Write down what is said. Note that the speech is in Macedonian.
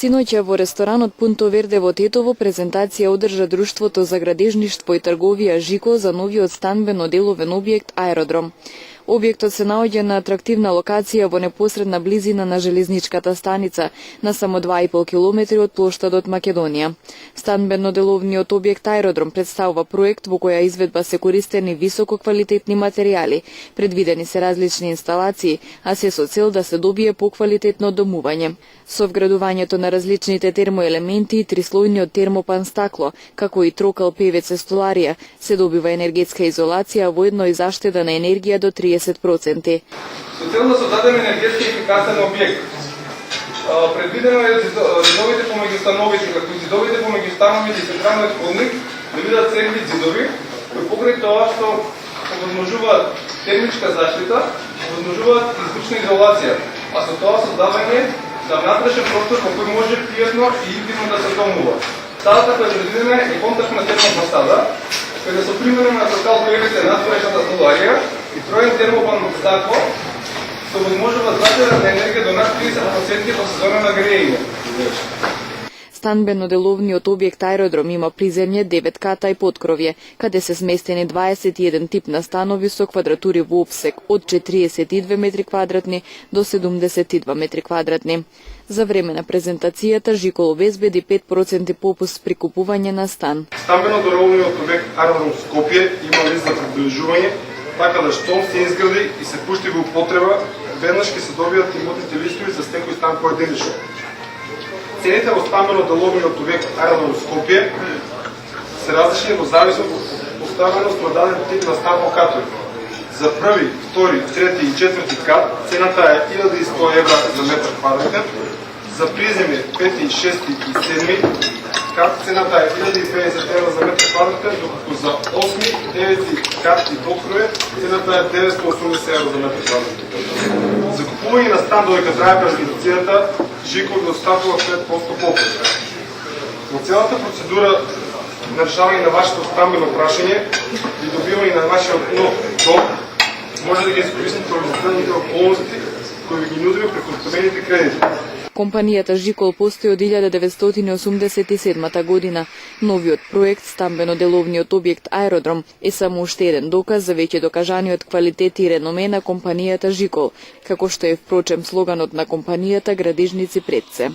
Синоќа во ресторанот Пунто Верде во Тетово презентација одржа Друштвото за градежништво и трговија Жико за новиот станбено-деловен објект Аеродром. Објектот се наоѓа на атрактивна локација во непосредна близина на железничката станица, на само 2,5 километри од плоштадот Македонија. Станбено-деловниот објект Аеродром представува проект во која изведба се користени висококвалитетни материјали, предвидени се различни инсталации, а се со цел да се добие поквалитетно домување. Со вградувањето на различните термоелементи и трислојниот термопан стакло, како и трокал певец столарија, се добива енергетска изолација, воедно и заштеда на енергија до 30%. Со цел да создадеме енергетски ефикасен објект, предвидено е зидовите помеѓу становите, како и зидовите помеѓу становите и централниот ходник да бидат цегли зидови, кои покрај тоа што овозможуваат термичка заштита, овозможуваат звучна изолација, а со тоа создавање на внатрешен простор во кој може пријатно и интимно да се домува. Салата која предвидена е контактна термофасада, каде со примена на трокал певец надворешната столарија и троен термопан стакло се овозможува заштеда на енергија до над 30% во сезона на грејење. Станбено-деловниот објект Аеродром има приземје, 9 ката и поткровје, каде се сместени 21 тип на станови со квадратури во опсек од 42 метри квадратни до 72 метри квадратни. За време на презентацијата Жикол обезбеди 5% попуст при купување на стан. Станбено-деловниот објект Аеродром Скопје има лист за приближување, така да штом се изгради и се пушти во употреба, веднаш ќе се добијат имотните листови за секој стан поединечно. Цените во станбено-деловниот објект Аеродром Скопје се различни во зависност од поставеност на даден тип на стан во катови. За први, втори, трети и четврти кат цената е 1100 евра за метар квадратен, за приземје 5, 6 и 7 кат цената е 1050 евра за метар квадратен, докато за 8, 9 кат и покрове цената е 980 евра за метар квадратен. За купување на стан додека трае презентацијата, Жико го отстапува 5% попуст. Во целата процедура на решавање на вашето стамбено прашање и добивање на вашиот нов дом, може да ги искористите организационните околности кои ги нудиме преку помените кредити. Компанијата Жикол постои од 1987 година. Новиот проект, станбено-деловниот објект Аеродром, е само уште еден доказ за веќе докажаниот квалитет и реноме на компанијата Жикол, како што е впрочем слоганот на компанијата Градежници пред се.